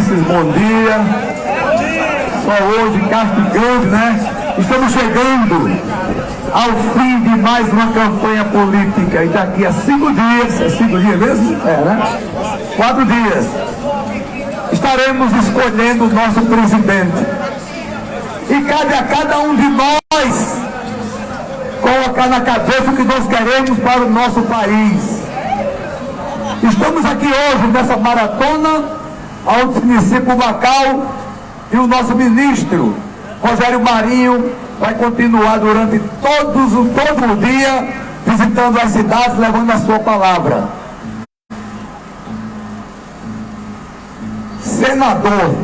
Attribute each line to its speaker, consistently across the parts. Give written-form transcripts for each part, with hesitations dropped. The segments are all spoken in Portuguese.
Speaker 1: Macauenses, bom dia. Só hoje, Castro Grande, né? Estamos chegando ao fim de mais uma campanha política. E daqui a 5 dias, é 5 dias mesmo? É, né? 4 dias. Estaremos escolhendo o nosso presidente. E cabe a cada um de nós colocar na cabeça o que nós queremos para o nosso país. Estamos aqui hoje nessa maratona, onde se inicia o Macau, e o nosso ministro, Rogério Marinho, vai continuar durante todo o dia, visitando as cidades, levando a sua palavra. Senador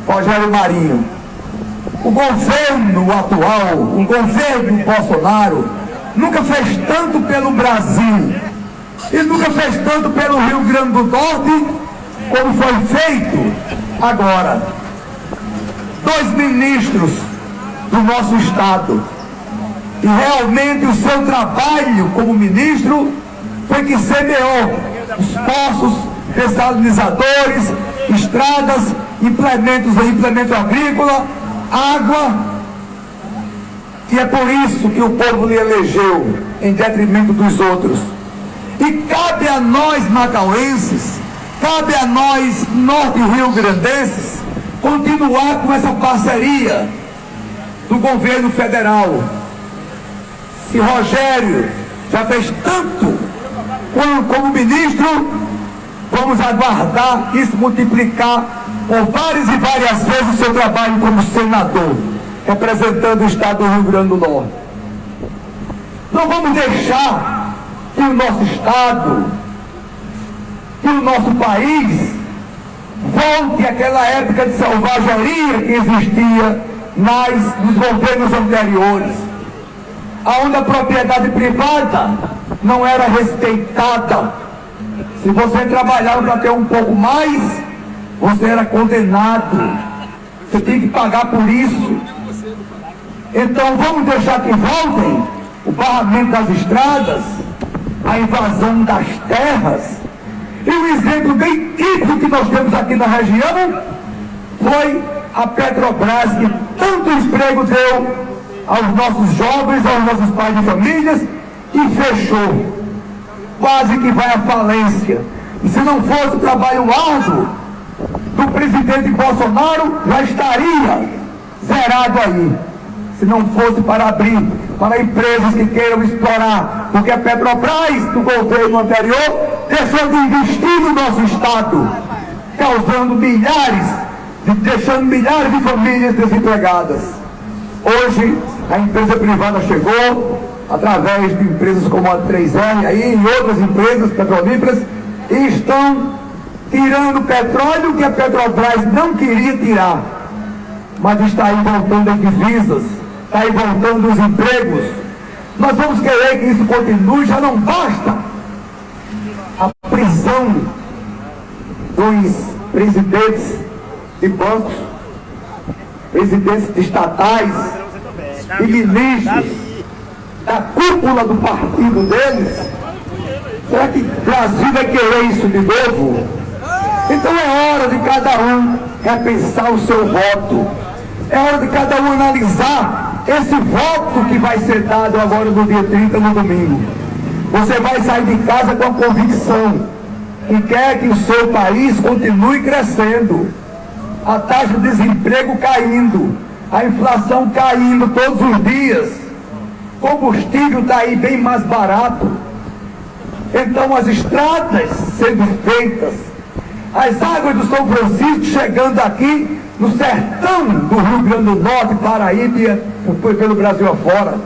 Speaker 1: Rogério Marinho, o governo atual, o governo Bolsonaro, nunca fez tanto pelo Brasil e nunca fez tanto pelo Rio Grande do Norte como foi feito agora. 2 ministros do nosso estado, e realmente o seu trabalho como ministro foi que semeou os poços dessalinizadores, estradas, implemento agrícola, água, e é por isso que o povo lhe elegeu em detrimento dos outros. E cabe a nós macauenses, cabe a nós norte rio-grandenses continuar com essa parceria do governo federal. Se Rogério já fez tanto como ministro, vamos aguardar isso multiplicar por várias e várias vezes o seu trabalho como senador, representando o estado do Rio Grande do Norte. Não vamos deixar que o nosso estado, que o nosso país volte àquela época de selvageria que existia nos governos anteriores, onde a propriedade privada não era respeitada. Se você trabalhava para ter um pouco mais, você era condenado, você tinha que pagar por isso. Então vamos deixar que voltem o barramento das estradas, a invasão das terras. E um exemplo bem típico que nós temos aqui na região foi a Petrobras, que tanto emprego deu aos nossos jovens, aos nossos pais de famílias, e fechou. Quase que vai à falência. E se não fosse o trabalho árduo do presidente Bolsonaro, já estaria zerado aí. Se não fosse para abrir para empresas que queiram explorar, porque a Petrobras do governo anterior deixou de investir no nosso estado, deixando milhares de famílias desempregadas. Hoje a empresa privada chegou, através de empresas como a 3R aí, e outras empresas petrolíferas, e estão tirando petróleo que a Petrobras não queria tirar, mas está aí voltando as divisas, está aí voltando os empregos. Nós vamos querer que isso continue. Já não basta a prisão dos presidentes de bancos, presidentes de estatais e ministros da cúpula do partido deles. Será que o Brasil vai querer isso de novo? Então é hora de cada um repensar o seu voto. É hora de cada um analisar esse voto que vai ser dado agora no dia 30, no domingo. Você vai sair de casa com a convicção que quer que o seu país continue crescendo, a taxa de desemprego caindo, a inflação caindo todos os dias, combustível está aí bem mais barato. Então as estradas sendo feitas, as águas do São Francisco chegando aqui no sertão do Rio Grande do Norte, Paraíba, pelo Brasil afora.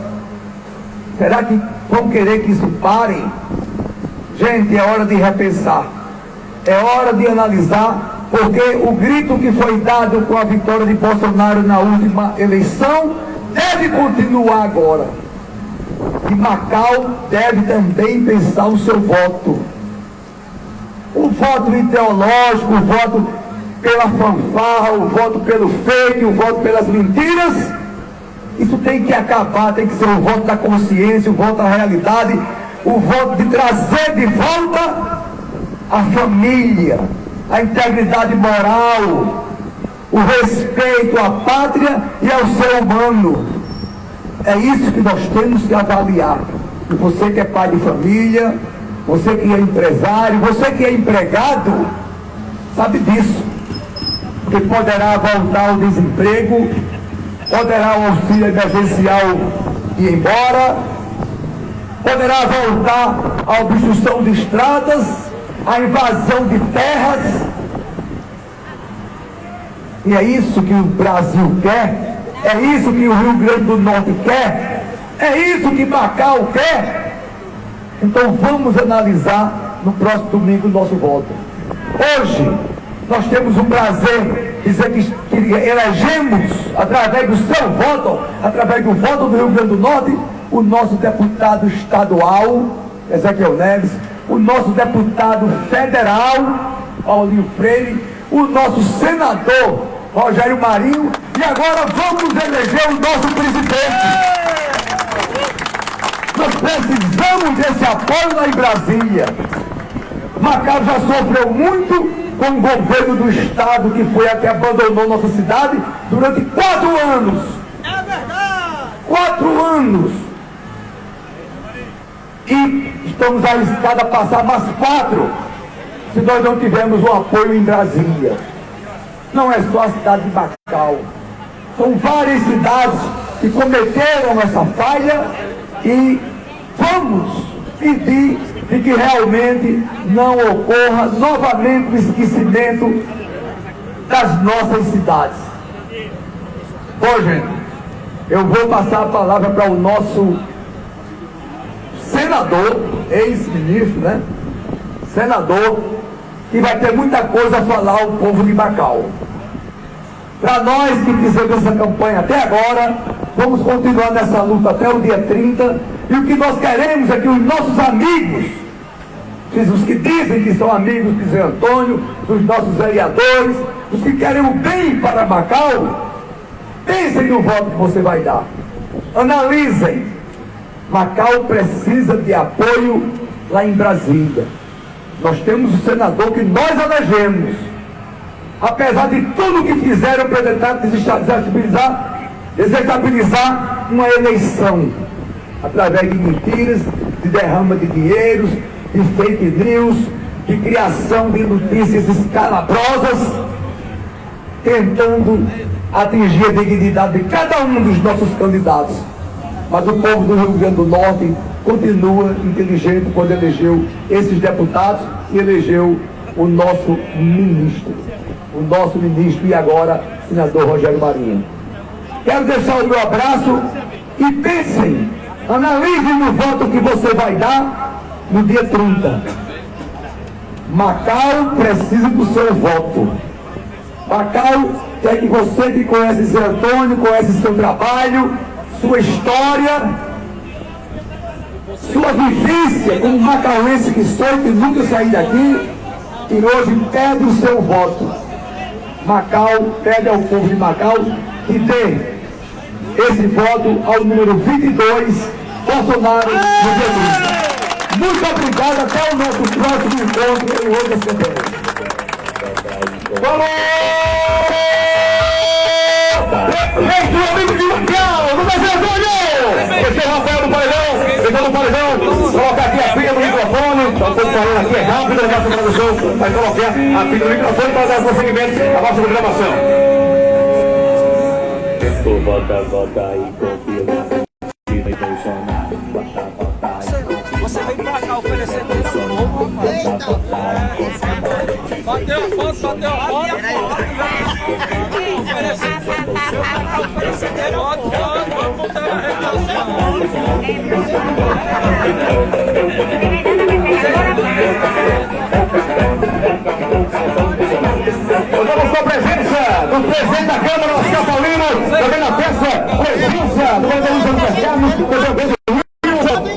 Speaker 1: Será que vão querer que isso pare? Gente, é hora de repensar, é hora de analisar, porque o grito que foi dado com a vitória de Bolsonaro na última eleição deve continuar agora. E Macau deve também pensar o seu voto. O voto ideológico, o voto pela fanfarra, o voto pelo fake, o voto pelas mentiras, isso tem que acabar, tem que ser o voto da consciência, o voto da realidade, o voto de trazer de volta a família, a integridade moral, o respeito à pátria e ao ser humano. É isso que nós temos que avaliar. E você que é pai de família, você que é empresário, você que é empregado, sabe disso. Que poderá voltar ao desemprego, poderá o auxílio emergencial ir embora, poderá voltar a obstrução de estradas, a invasão de terras. E é isso que o Brasil quer, é isso que o Rio Grande do Norte quer, é isso que Macau quer. Então vamos analisar no próximo domingo o nosso voto. Hoje nós temos o prazer de dizer que elegemos, através do seu voto, através do voto do Rio Grande do Norte, o nosso deputado estadual, Ezequiel Neves, o nosso deputado federal, Paulinho Freire, o nosso senador, Rogério Marinho, e agora vamos eleger o nosso presidente. Nós precisamos desse apoio lá em Brasília. Macau já sofreu muito com o governo do estado que foi até abandonou nossa cidade durante 4 anos. É verdade! 4 anos! E estamos arriscados a passar mais 4 se nós não tivermos o apoio em Brasília. Não é só a cidade de Macau. São várias cidades que cometeram essa falha e vamos pedir de que realmente não ocorra novamente o esquecimento das nossas cidades. Bom, gente, eu vou passar a palavra para o nosso senador, ex-ministro, né? Senador, que vai ter muita coisa a falar ao povo de Macau. Para nós que fizemos essa campanha até agora, vamos continuar nessa luta até o dia 30, e o que nós queremos é que os nossos amigos, os que dizem que são amigos de Zé Antônio, dos nossos vereadores, os que querem o bem para Macau, pensem no voto que você vai dar. Analisem. Macau precisa de apoio lá em Brasília. Nós temos o senador que nós elegemos. Apesar de tudo que fizeram para tentar desestabilizar uma eleição, através de mentiras, de derrama de dinheiros, de fake news, de criação de notícias escalabrosas, tentando atingir a dignidade de cada um dos nossos candidatos. Mas o povo do Rio Grande do Norte continua inteligente quando elegeu esses deputados e elegeu o nosso ministro. O nosso ministro e agora senador Rogério Marinho. Quero deixar o meu abraço e pensem, analisem no voto que você vai dar no dia 30. Macau precisa do seu voto. Macau quer que você que conhece Zé Antônio, conhece seu trabalho, sua história, sua vivência como macauense que sou, que nunca saí daqui, e hoje pede o seu voto. Macau pede ao povo de Macau que dê esse voto ao número 22, Bolsonaro no dia 30. Muito obrigado, até o nosso próximo encontro em outra semana. Falou! Meu amigo de Macau, no Brasil, Antônio! Esse é o Rafael do Paredão, esse é do Paredão. Colocar aqui a pilha do microfone, estou falando aqui, é rápido, a nossa produção vai colocar a pilha do microfone para dar prosseguimento à nossa programação. Vota e confia.
Speaker 2: Você vem pra cá oferecendo um novo, bateu a foto, oferecendo vamos botar na rede
Speaker 1: Contamos com a presença do presidente da Câmara, Oscar Paulino, também na festa, presença do organizador do Mercado,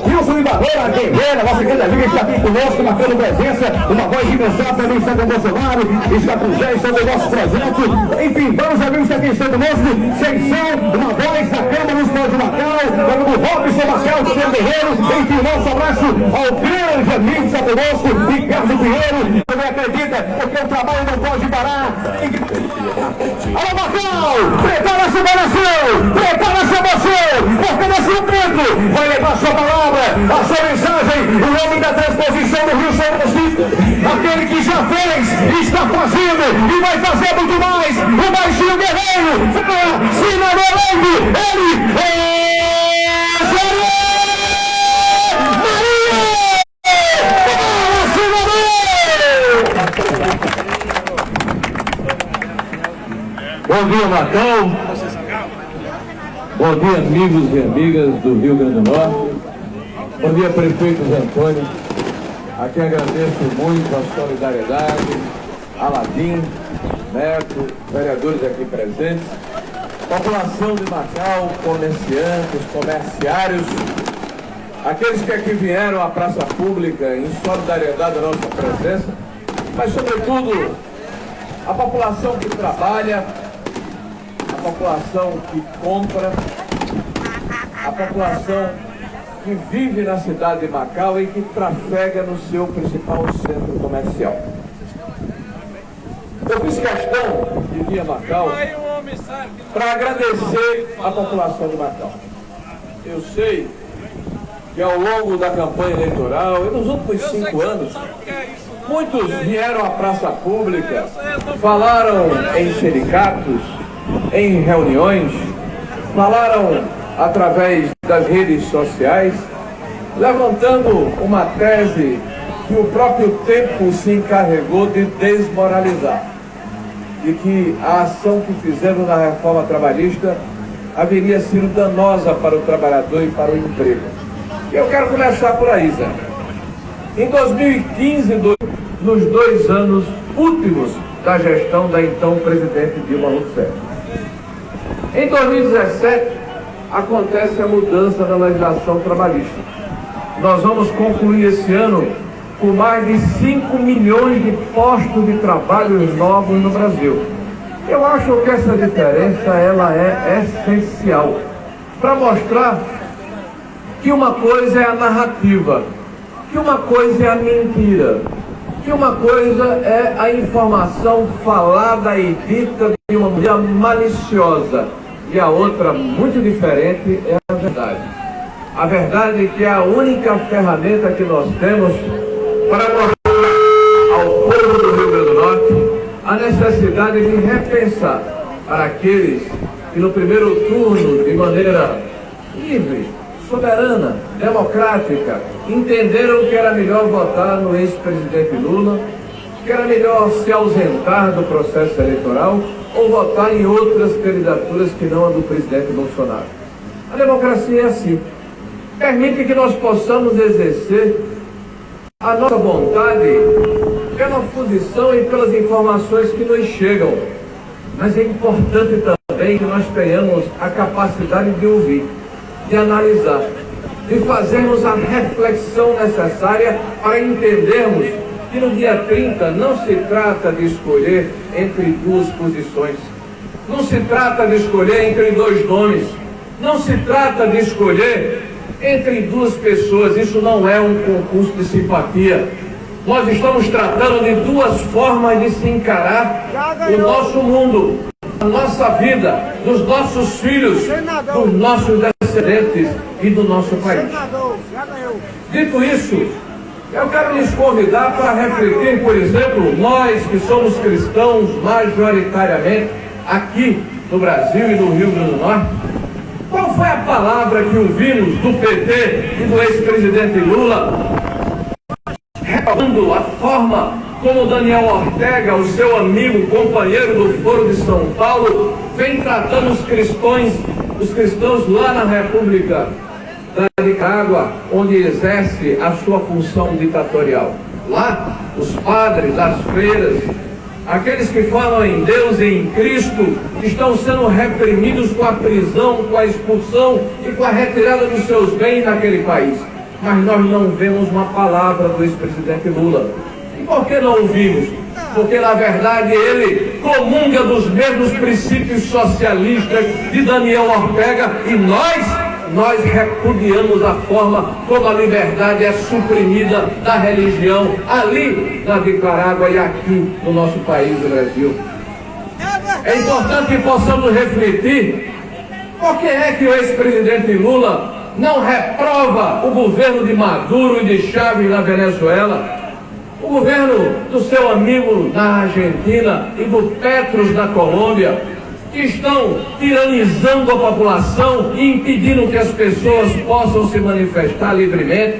Speaker 1: Wilson Ibarreira, guerreira, nossa grande amiga está aqui conosco, marcando presença, uma voz de mensagem também está com você lá.
Speaker 3: Bolsonaro, está com gestos do nosso projeto. Enfim, vamos amigos aqui conosco, sem som, uma voz da Câmara Municipal de Macau, do Robson Macau, do seu Guerreiro. Enfim, nosso abraço ao grande amigo que está conosco, Ricardo Pinheiro. Também acredita, porque o trabalho não pode parar. Alô, Macau! Prepara-se, Brasil! Prepara-se, você! Porque nesse momento vai levar a sua palavra, a sua mensagem, o homem da transposição do Rio São Francisco, aquele que já fez, está fazendo e vai fazer muito mais, o baixinho guerreiro, Sinano Elengue, ele é Maria! Bom dia, Macau. Bom dia, amigos e amigas do Rio Grande do Norte. Bom dia, prefeito Zé Antônio. Aqui agradeço muito a solidariedade, Aladim, Neto, vereadores aqui presentes, população de Macau, comerciantes, comerciários, aqueles que aqui vieram à praça pública em solidariedade à nossa presença, mas sobretudo a população que trabalha, a população que compra, a população que vive na cidade de Macau e que trafega no seu principal centro comercial. Eu fiz questão de vir a Macau para agradecer a população de Macau. Eu sei que ao longo da campanha eleitoral, e nos últimos 5 anos, muitos vieram à praça pública, falaram em sindicatos, em reuniões, falaram através das redes sociais, levantando uma tese que o próprio tempo se encarregou de desmoralizar, de que a ação que fizeram na reforma trabalhista haveria sido danosa para o trabalhador e para o emprego. E eu quero começar por aí, Zé. Em 2015, nos 2 anos últimos da gestão da então presidente Dilma Rousseff. Em 2017, acontece a mudança na legislação trabalhista. Nós vamos concluir esse ano com mais de 5 milhões de postos de trabalho novos no Brasil. Eu acho que essa diferença ela é essencial para mostrar que uma coisa é a narrativa, que uma coisa é a mentira, que uma coisa é a informação falada e dita de uma maneira maliciosa. E a outra, muito diferente, é a verdade. A verdade é que é a única ferramenta que nós temos para mostrar ao povo do Rio Grande do Norte a necessidade de repensar para aqueles que no primeiro turno, de maneira livre, soberana, democrática, entenderam que era melhor votar no ex-presidente Lula, que era melhor se ausentar do processo eleitoral ou votar em outras candidaturas que não a do presidente Bolsonaro. A democracia é assim. Permite que nós possamos exercer a nossa vontade pela posição e pelas informações que nos chegam. Mas é importante também que nós tenhamos a capacidade de ouvir, de analisar, de fazermos a reflexão necessária para entendermos que no dia 30 não se trata de escolher entre 2 posições, não se trata de escolher entre 2 nomes, não se trata de escolher entre 2 pessoas. Isso não é um concurso de simpatia. Nós estamos tratando de 2 formas de se encarar o nosso mundo, a nossa vida, dos nossos filhos, dos nossos descendentes e do nosso país. Dito isso, eu quero lhes convidar para refletir, por exemplo, nós que somos cristãos majoritariamente aqui no Brasil e no Rio Grande do Norte, qual foi a palavra que ouvimos do PT e do ex-presidente Lula, recordando a forma como Daniel Ortega, o seu amigo, companheiro do Foro de São Paulo, vem tratando os cristãos lá na República da Nicarágua, onde exerce a sua função ditatorial. Lá, os padres, as freiras, aqueles que falam em Deus e em Cristo, estão sendo reprimidos com a prisão, com a expulsão e com a retirada dos seus bens naquele país. Mas nós não vemos uma palavra do ex-presidente Lula. por que não ouvimos? Porque, na verdade, ele comunga dos mesmos princípios socialistas de Daniel Ortega e nós repudiamos a forma como a liberdade é suprimida da religião ali na Nicarágua e aqui no nosso país, no Brasil. É importante que possamos refletir por que é que o ex-presidente Lula não reprova o governo de Maduro e de Chávez na Venezuela, o governo do seu amigo na Argentina e do Petros na Colômbia, que estão tiranizando a população e impedindo que as pessoas possam se manifestar livremente,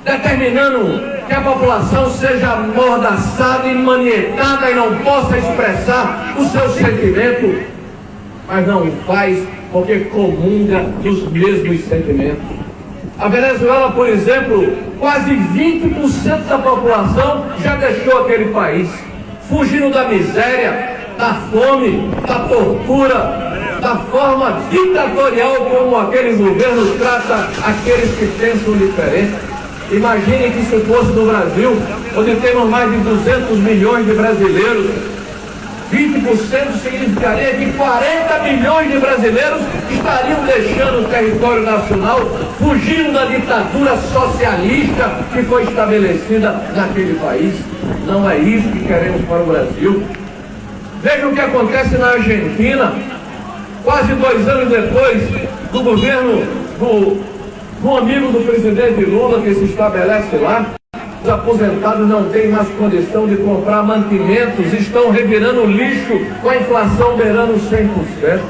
Speaker 3: determinando que a população seja amordaçada e manietada e não possa expressar o seu sentimento, mas não faz porque comunga dos mesmos sentimentos. A Venezuela, por exemplo, quase 20% da população já deixou aquele país, fugindo da miséria, da fome, da tortura, da forma ditatorial como aquele governo trata aqueles que pensam diferente. Imagine que se fosse no Brasil, onde temos mais de 200 milhões de brasileiros, 20% significaria que 40 milhões de brasileiros estariam deixando o território nacional, fugindo da ditadura socialista que foi estabelecida naquele país. Não é isso que queremos para o Brasil. Veja o que acontece na Argentina, quase 2 anos depois do governo do amigo do presidente Lula que se estabelece lá. Os aposentados não têm mais condição de comprar mantimentos, estão revirando lixo com a inflação beirando 100%.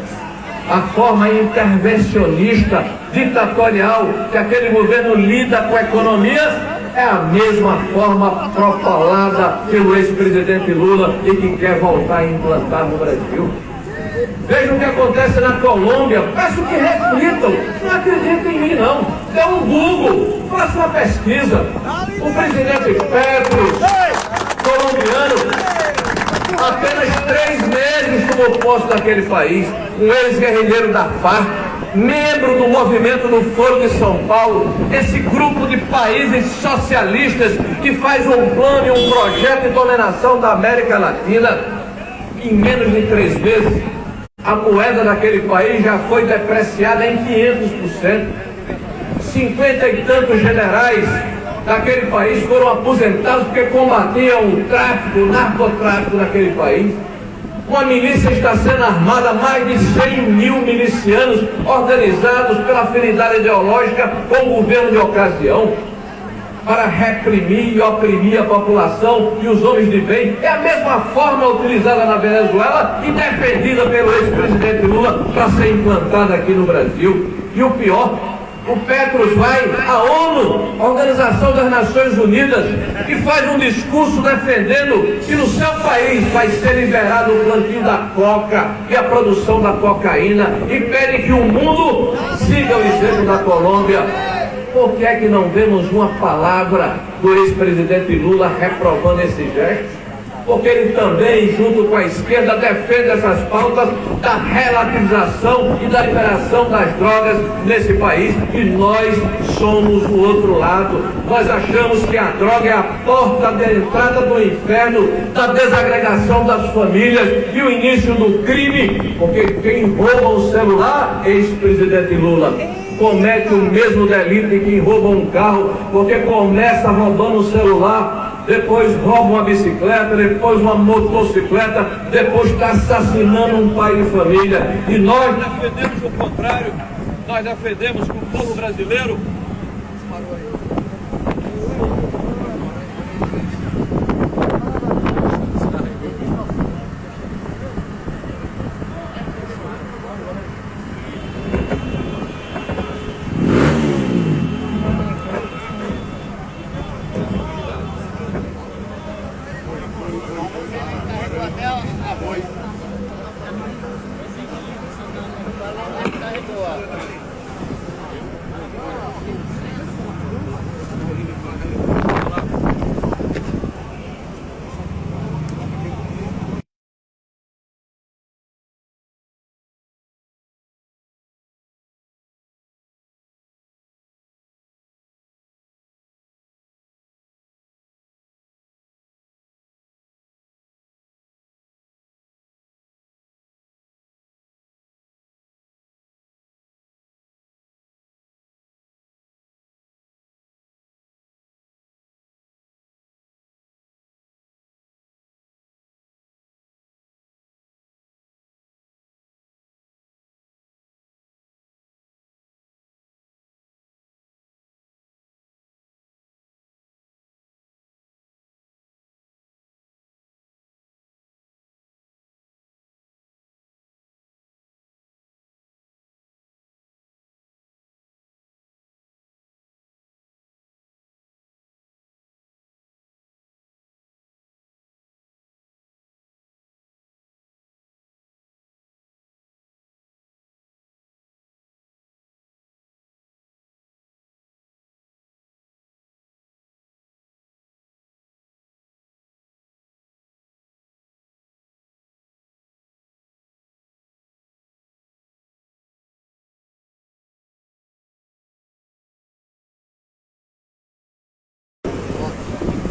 Speaker 3: A forma intervencionista, ditatorial que aquele governo lida com a economia é a mesma forma propalada pelo ex-presidente Lula e que quer voltar a implantar no Brasil. Veja o que acontece na Colômbia. Peço que reflitam. Não acreditem em mim, não. Dê um Google, faça uma pesquisa. O presidente Petros, colombiano, apenas 3 meses tomou posse daquele país. Um ex-guerrilheiro da FARC, membro do movimento do Foro de São Paulo, esse grupo de países socialistas que faz um plano e um projeto de dominação da América Latina. Em menos de 3 meses, a moeda daquele país já foi depreciada em 500%. 50 e tantos generais daquele país foram aposentados porque combatiam o tráfico, o narcotráfico naquele país. Uma milícia está sendo armada, mais de 100 mil milicianos organizados pela afinidade ideológica com o governo de ocasião, para reprimir e oprimir a população e os homens de bem. É a mesma forma utilizada na Venezuela e defendida pelo ex-presidente Lula para ser implantada aqui no Brasil. E o pior, o Petros vai à ONU, Organização das Nações Unidas, e faz um discurso defendendo que no seu país vai ser liberado o plantio da coca e a produção da cocaína, e pede que o mundo siga o exemplo da Colômbia. Por que é que não vemos uma palavra do ex-presidente Lula reprovando esse gesto? Porque ele também, junto com a esquerda, defende essas pautas da relativização e da liberação das drogas nesse país. E nós somos o outro lado. Nós achamos que a droga é a porta de entrada do inferno, da desagregação das famílias e o início do crime. Porque quem rouba um celular, ex-presidente Lula, comete o mesmo delito de quem rouba um carro, porque começa roubando um celular, depois rouba uma bicicleta, depois uma motocicleta, depois está assassinando um pai de família. E nós defendemos o contrário. Nós defendemos que o povo brasileiro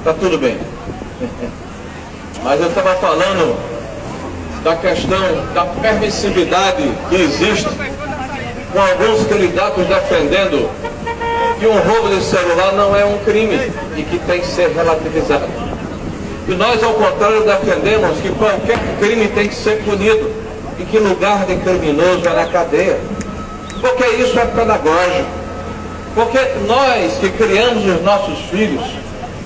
Speaker 3: Tá tudo bem. Mas eu estava falando da questão da permissividade que existe com alguns candidatos defendendo que um roubo de celular não é um crime e que tem que ser relativizado. E nós, ao contrário, defendemos que qualquer crime tem que ser punido e que lugar de criminoso é na cadeia. Porque isso é pedagógico. Porque nós que criamos os nossos filhos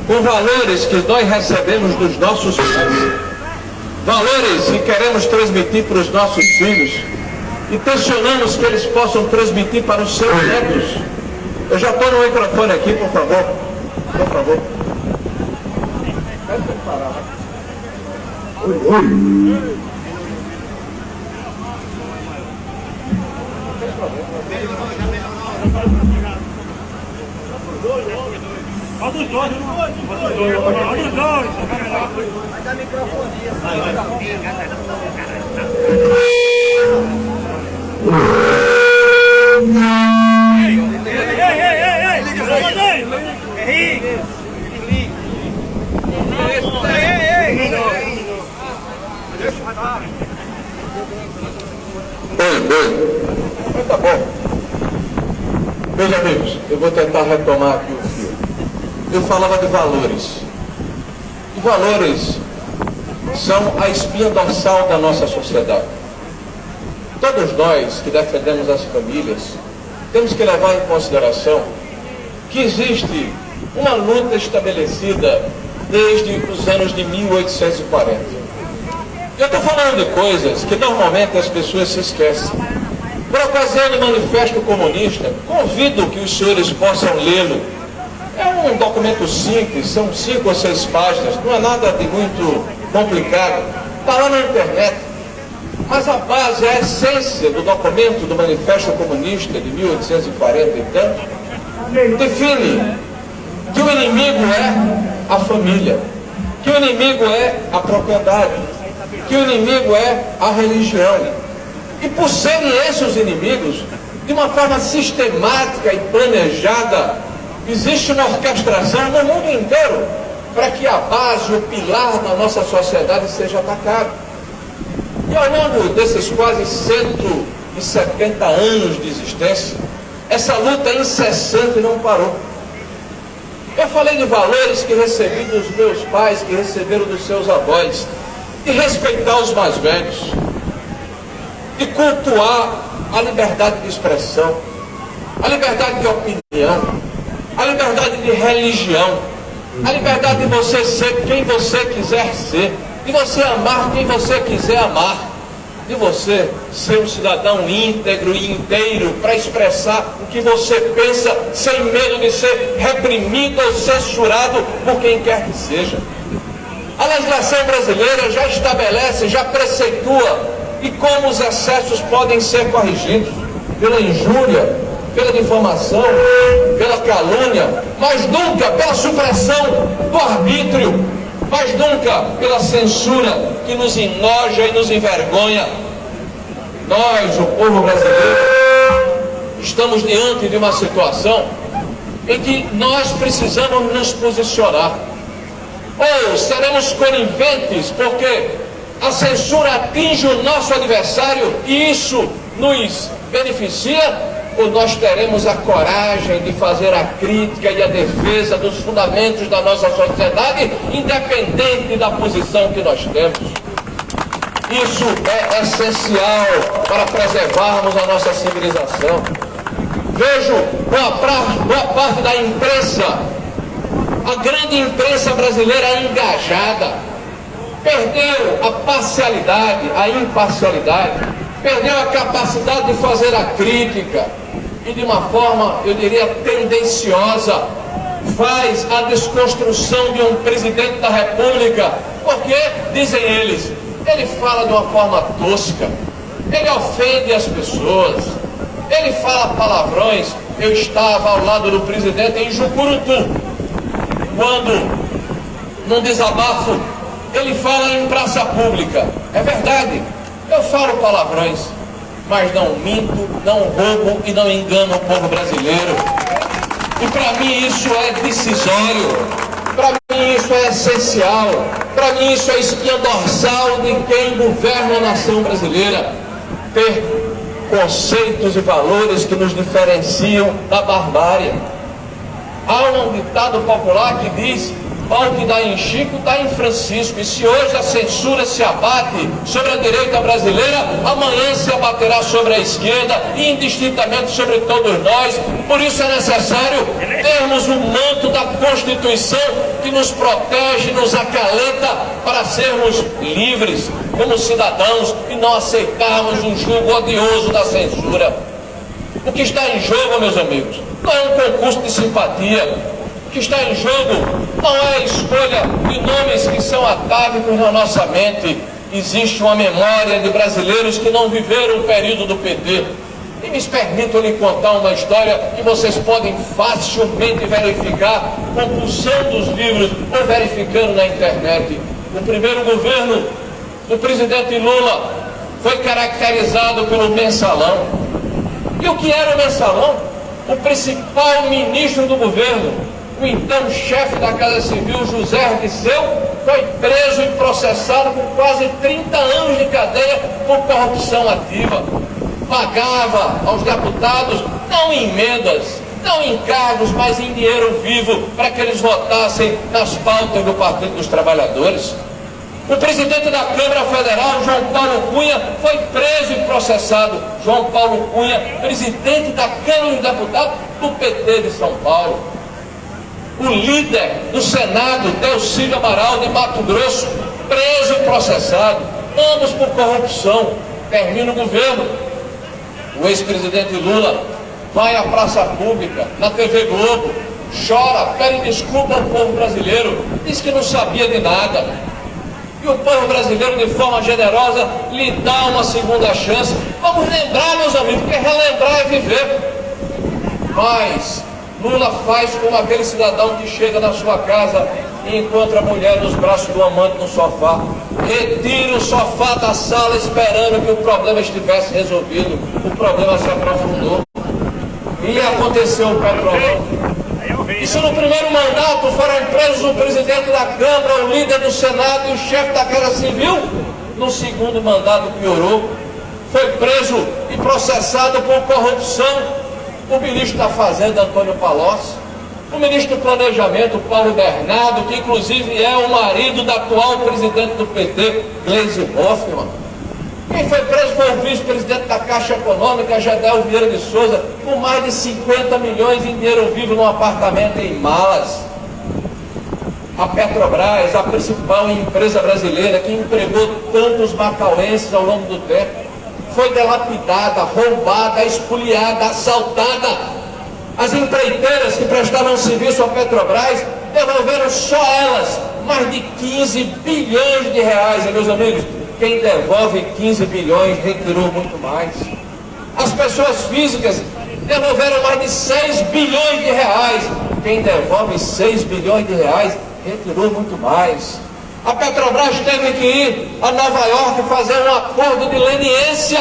Speaker 3: com valores que nós recebemos dos nossos pais, valores que queremos transmitir para os nossos filhos, e tensionamos que eles possam transmitir para os seus netos. Eu já estou no microfone aqui, por favor. Por favor.
Speaker 1: Oi.
Speaker 4: Olha dos dois, olha dos dois. Vai dar microfonia.
Speaker 3: Mas tá bom. Meus amigos, eu vou tentar retomar aqui o fio. Eu falava de valores. E valores são a espinha dorsal da nossa sociedade. Todos nós que defendemos as famílias temos que levar em consideração que existe uma luta estabelecida desde os anos de 1840. Eu estou falando de coisas que normalmente as pessoas se esquecem. Por ocasião do Manifesto Comunista, convido que os senhores possam lê-lo. É um documento simples, são 5 ou 6 páginas, não é nada de muito complicado. Está lá na internet. Mas a base, a essência do documento do Manifesto Comunista de 1840 e tanto, define que o inimigo é a família, que o inimigo é a propriedade, que o inimigo é a religião. E por serem esses os inimigos, de uma forma sistemática e planejada, existe uma orquestração no mundo inteiro para que a base, o pilar da nossa sociedade seja atacado. E ao longo desses quase 170 anos de existência, essa luta incessante não parou. Eu falei de valores que recebi dos meus pais, que receberam dos seus avós, de respeitar os mais velhos, de cultuar a liberdade de expressão, a liberdade de opinião, a liberdade de religião, a liberdade de você ser quem você quiser ser, de você amar quem você quiser amar, de você ser um cidadão íntegro e inteiro para expressar o que você pensa sem medo de ser reprimido ou censurado por quem quer que seja. A legislação brasileira já estabelece, já preceitua e como os excessos podem ser corrigidos pela injúria, pela difamação, pela calúnia, mas nunca pela supressão do arbítrio, mas nunca pela censura que nos enoja e nos envergonha. Nós, o povo brasileiro, estamos diante de uma situação em que nós precisamos nos posicionar. Ou seremos coniventes porque a censura atinge o nosso adversário e isso nos beneficia, ou nós teremos a coragem de fazer a crítica e a defesa dos fundamentos da nossa sociedade, independente da posição que nós temos. Isso é essencial para preservarmos a nossa civilização. Vejo boa parte da imprensa, a grande imprensa brasileira engajada, perdeu a parcialidade, a imparcialidade, perdeu a capacidade de fazer a crítica e de uma forma, eu diria, tendenciosa, faz a desconstrução de um presidente da República, porque, dizem eles, ele fala de uma forma tosca, ele ofende as pessoas, ele fala palavrões. Eu estava ao lado do presidente em Jucurutu, quando, num desabafo, ele fala em praça pública. É verdade, eu falo palavrões, mas não minto, não roubo e não engano o povo brasileiro. E para mim isso é decisório. Para mim isso é essencial, para mim isso é espinha dorsal de quem governa a nação brasileira. Ter conceitos e valores que nos diferenciam da barbárie. Há um ditado popular que diz: pau que dá em Chico, dá em Francisco. E se hoje a censura se abate sobre a direita brasileira, amanhã se abaterá sobre a esquerda e indistintamente sobre todos nós. Por isso é necessário termos o manto da Constituição que nos protege, nos acalenta para sermos livres como cidadãos e não aceitarmos o jugo odioso da censura. O que está em jogo, meus amigos, não é um concurso de simpatia. O que está em jogo não é a escolha de nomes que são atávicos na nossa mente. Existe uma memória de brasileiros que não viveram o período do PT. E me permitam lhe contar uma história que vocês podem facilmente verificar, compulsando os livros ou verificando na internet. O primeiro governo do presidente Lula foi caracterizado pelo mensalão. E o que era o mensalão? O principal ministro do governo, o então chefe da Casa Civil, José Dirceu, foi preso e processado por quase 30 anos de cadeia por corrupção ativa. Pagava aos deputados, não em emendas, não em cargos, mas em dinheiro vivo, para que eles votassem nas pautas do Partido dos Trabalhadores. O presidente da Câmara Federal, João Paulo Cunha, foi preso e processado. João Paulo Cunha, presidente da Câmara dos Deputados do PT de São Paulo. O líder do Senado, Delcídio Amaral, de Mato Grosso, preso e processado, ambos por corrupção. Termina o governo. O ex-presidente Lula vai à praça pública, na TV Globo, chora, pede desculpa ao povo brasileiro, diz que não sabia de nada. E o povo brasileiro, de forma generosa, lhe dá uma segunda chance. Vamos lembrar, meus amigos, porque relembrar é viver. Mas Lula faz como aquele cidadão que chega na sua casa e encontra a mulher nos braços do amante no sofá. Retira o sofá da sala esperando que o problema estivesse resolvido. O problema se aprofundou. E aconteceu o Petrolão. E se no primeiro mandato foram presos o presidente da Câmara, o líder do Senado e o chefe da Casa Civil, no segundo mandato piorou. Foi preso e processado por corrupção o ministro da Fazenda, Antônio Palocci, o ministro do Planejamento, Paulo Bernardo, que inclusive é o marido da atual presidente do PT, Gleisi Hoffmann. Quem foi preso foi o vice-presidente da Caixa Econômica, Gedel Vieira de Souza, com mais de 50 milhões em dinheiro vivo num apartamento em Malas. A Petrobras, a principal empresa brasileira que empregou tantos macauenses ao longo do tempo, foi dilapidada, roubada, espoliada, assaltada. As empreiteiras que prestavam serviço à Petrobras devolveram só elas mais de 15 bilhões de reais, e meus amigos, quem devolve 15 bilhões retirou muito mais. As pessoas físicas devolveram mais de 6 bilhões de reais. Quem devolve 6 bilhões de reais retirou muito mais. A Petrobras teve que ir a Nova York fazer um acordo de leniência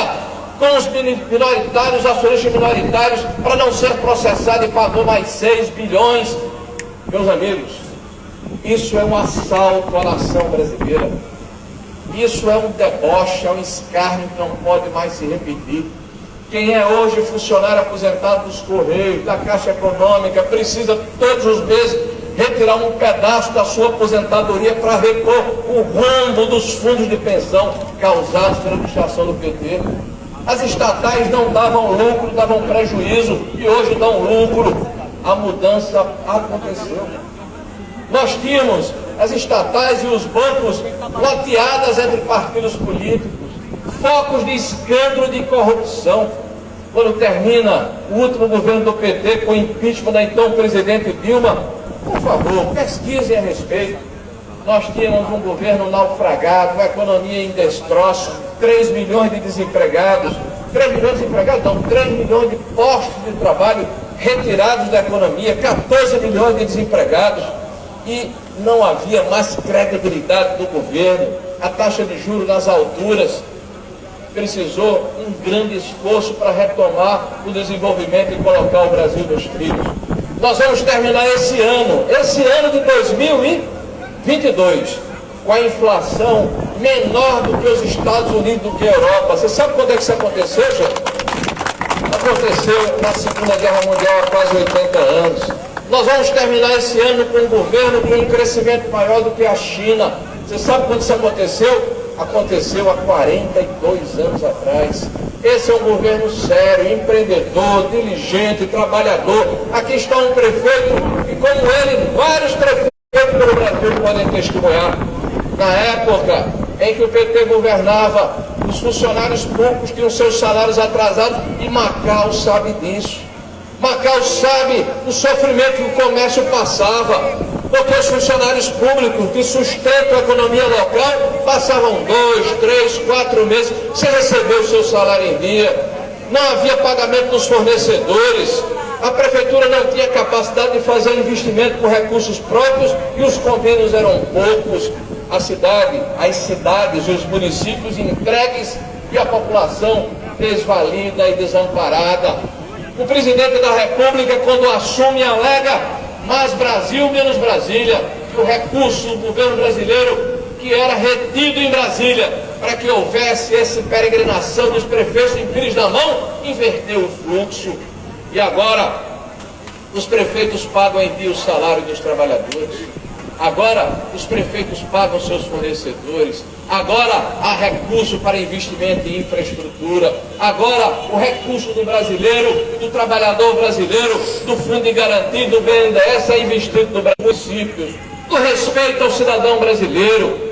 Speaker 3: com os minoritários, acionistas minoritários, para não ser processado, e pagou mais 6 bilhões. Meus amigos, isso é um assalto à nação brasileira. Isso é um deboche, é um escárnio que não pode mais se repetir. Quem é hoje funcionário aposentado dos Correios, da Caixa Econômica, precisa todos os meses retirar um pedaço da sua aposentadoria para repor o rombo dos fundos de pensão causados pela administração do PT. As estatais não davam lucro, davam prejuízo, e hoje dão lucro. A mudança aconteceu. Nós tínhamos as estatais e os bancos loteadas entre partidos políticos, focos de escândalo de corrupção. Quando termina o último governo do PT com o impeachment da então presidente Dilma, por favor, pesquisem a respeito. Nós tínhamos um governo naufragado, uma economia em destroço, 3 milhões de desempregados, 3 milhões de desempregados não, 3 milhões de postos de trabalho retirados da economia, 14 milhões de desempregados, e não havia mais credibilidade do governo, a taxa de juros nas alturas. Precisou um grande esforço para retomar o desenvolvimento e colocar o Brasil nos trilhos. Nós vamos terminar esse ano de 2022, com a inflação menor do que os Estados Unidos, do que a Europa. Você sabe quando é que isso aconteceu, gente? Aconteceu na Segunda Guerra Mundial há quase 80 anos. Nós vamos terminar esse ano com um governo com um crescimento maior do que a China. Você sabe quando isso aconteceu? Aconteceu há 42 anos atrás. Esse é um governo sério, empreendedor, diligente, trabalhador. Aqui está um prefeito e, como ele, vários prefeitos pelo Brasil podem testemunhar. Na época em que o PT governava, os funcionários públicos tinham seus salários atrasados, e Macau sabe disso. Macau sabe o sofrimento que o comércio passava, porque os funcionários públicos que sustentam a economia local passavam 2, 3, 4 meses sem receber o seu salário em dia. Não havia pagamento dos fornecedores. A prefeitura não tinha capacidade de fazer investimento com recursos próprios e os convênios eram poucos. As cidades e os municípios entregues e a população desvalida e desamparada. O presidente da República, quando assume, alega mais Brasil, menos Brasília, que o recurso do governo brasileiro que era retido em Brasília para que houvesse essa peregrinação dos prefeitos em Pires da Mão, inverteu o fluxo. E agora os prefeitos pagam em dia o salário dos trabalhadores. Agora os prefeitos pagam seus fornecedores. Agora há recurso para investimento em infraestrutura. Agora o recurso do brasileiro, do trabalhador brasileiro, do Fundo de Garantia, do BNDES é investido no municípios. Do respeito ao cidadão brasileiro.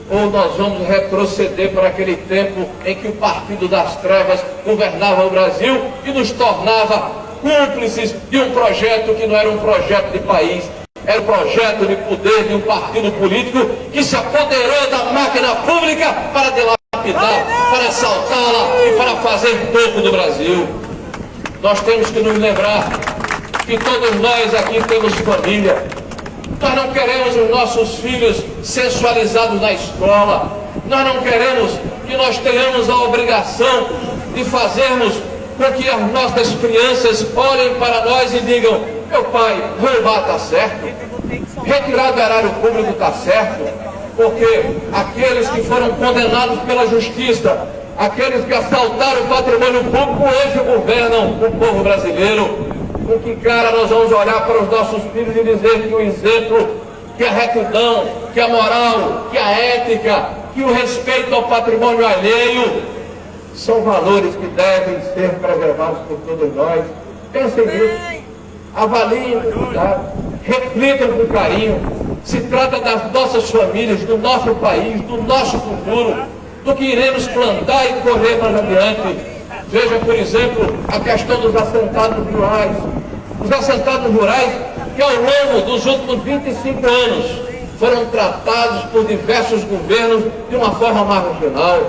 Speaker 3: Ou nós vamos retroceder para aquele tempo em que o Partido das Trevas governava o Brasil e nos tornava cúmplices de um projeto que não era um projeto de país. Era um projeto de poder de um partido político que se apoderou da máquina pública para dilapidar, para assaltá-la e para fazer pouco do Brasil. Nós temos que nos lembrar que todos nós aqui temos família. Nós não queremos os nossos filhos sensualizados na escola. Nós não queremos que nós tenhamos a obrigação de fazermos com que as nossas crianças olhem para nós e digam: meu pai, roubar está certo, retirar do erário público está certo, porque aqueles que foram condenados pela justiça, aqueles que assaltaram o patrimônio público, hoje governam o povo brasileiro. Com que cara nós vamos olhar para os nossos filhos e dizer que o exemplo, que a retidão, que a moral, que a ética, que o respeito ao patrimônio alheio são valores que devem ser preservados por todos nós? Pensem nisso, avaliem com cuidado, reflitam com carinho. Se trata das nossas famílias, do nosso país, do nosso futuro, do que iremos plantar e correr mais adiante. Veja, por exemplo, a questão dos assentados rurais. Os assentados rurais que ao longo dos últimos 25 anos foram tratados por diversos governos de uma forma marginal.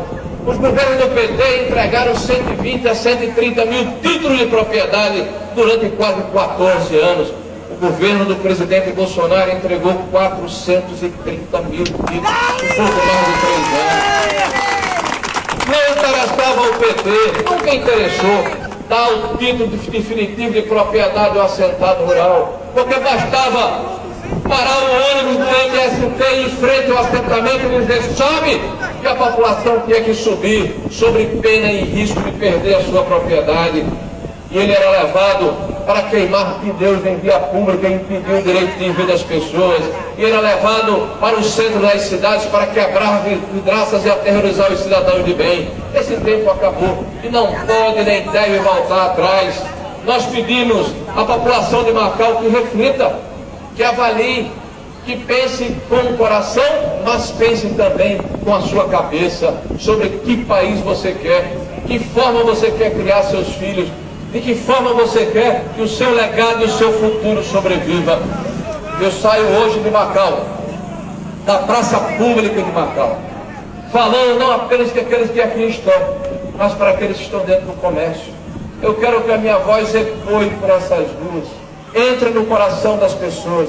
Speaker 3: Os governos do PT entregaram 120 a 130 mil títulos de propriedade durante quase 14 anos. O governo do presidente Bolsonaro entregou 430 mil títulos em pouco mais de 3 anos. Não interessava ao PT, nunca interessou dar o título definitivo de propriedade ao assentado rural, porque bastava parar o ônibus do MST em frente ao assentamento e dizer: sobe, que a população tinha que subir, sob pena e risco de perder a sua propriedade. E ele era levado para queimar pneus em via pública e impedir o direito de vir das pessoas. E era levado para o centro das cidades para quebrar vidraças e aterrorizar os cidadãos de bem. Esse tempo acabou e não pode nem deve voltar atrás. Nós pedimos à população de Macau que reflita, que avalie, que pense com o coração, mas pense também com a sua cabeça sobre que país você quer, que forma você quer criar seus filhos, de que forma você quer que o seu legado e o seu futuro sobreviva. Eu saio hoje de Macau, da praça pública de Macau, falando não apenas que aqueles que aqui estão, mas para aqueles que estão dentro do comércio. Eu quero que a minha voz ecoe por essas ruas, entre no coração das pessoas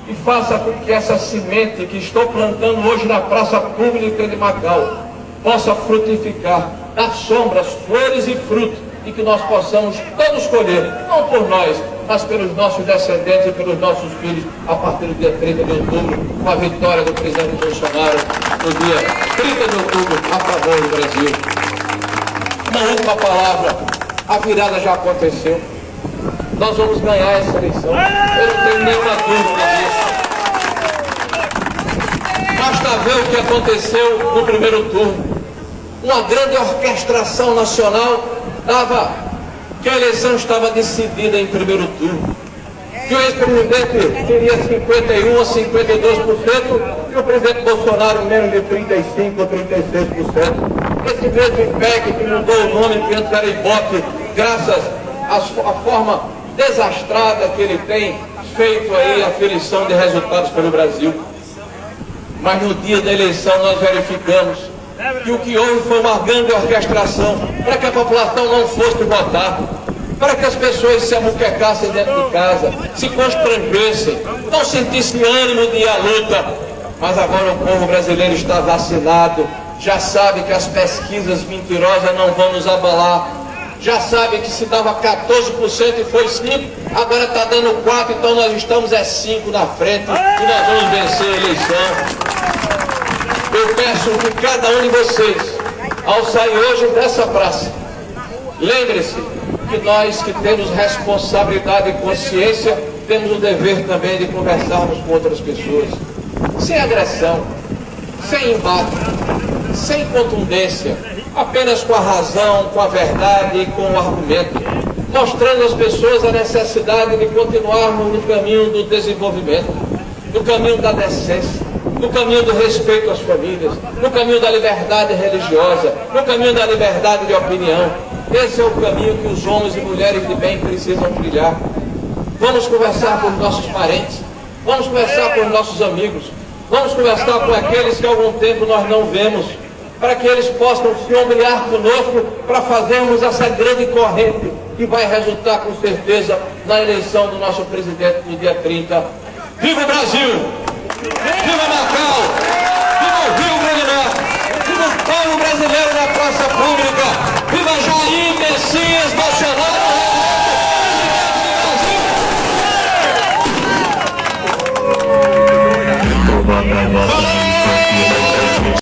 Speaker 3: e faça com que essa semente que estou plantando hoje na praça pública de Macau possa frutificar, dar sombras, flores e frutos, e que nós possamos todos colher, não por nós, mas pelos nossos descendentes e pelos nossos filhos a partir do dia 30 de outubro, com a vitória do presidente Bolsonaro no dia 30 de outubro a favor do Brasil. Uma última palavra, a virada já aconteceu. Nós vamos ganhar essa eleição, eu não tenho nenhuma dúvida disso. Basta ver o que aconteceu no primeiro turno. Uma grande orquestração nacional dava que a eleição estava decidida em primeiro turno, que o ex-presidente teria 51% a 52% e o presidente Bolsonaro menos de 35% ou 36%. Esse mesmo IPEC que mudou o nome, que antes era Ibope, graças à forma desastrada que ele tem feito aí a aferição de resultados pelo Brasil. Mas no dia da eleição nós verificamos que o que houve foi uma grande orquestração para que a população não fosse votar, para que as pessoas se amuquecassem dentro de casa, se constrangessem, não sentissem ânimo de ir à luta. Mas agora o povo brasileiro está vacinado, já sabe que as pesquisas mentirosas não vão nos abalar, já sabe que se dava 14% e foi 5%, agora está dando 4%, então nós estamos 5% na frente e nós vamos vencer a eleição. Eu peço que cada um de vocês, ao sair hoje dessa praça, lembre-se que nós que temos responsabilidade e consciência, temos o dever também de conversarmos com outras pessoas, sem agressão, sem embate, sem contundência, apenas com a razão, com a verdade e com o argumento, mostrando às pessoas a necessidade de continuarmos no caminho do desenvolvimento, no caminho da decência, no caminho do respeito às famílias, no caminho da liberdade religiosa, no caminho da liberdade de opinião. Esse é o caminho que os homens e mulheres de bem precisam trilhar. Vamos conversar com os nossos parentes, vamos conversar com os nossos amigos, vamos conversar com aqueles que há algum tempo nós não vemos, para que eles possam se ombrear conosco para fazermos essa grande corrente que vai resultar com certeza na eleição do nosso presidente no dia 30. Viva o Brasil! Viva Macau! Viva o Rio Grande do Norte! Viva o povo brasileiro na praça pública! Viva Jair Messias Bolsonaro!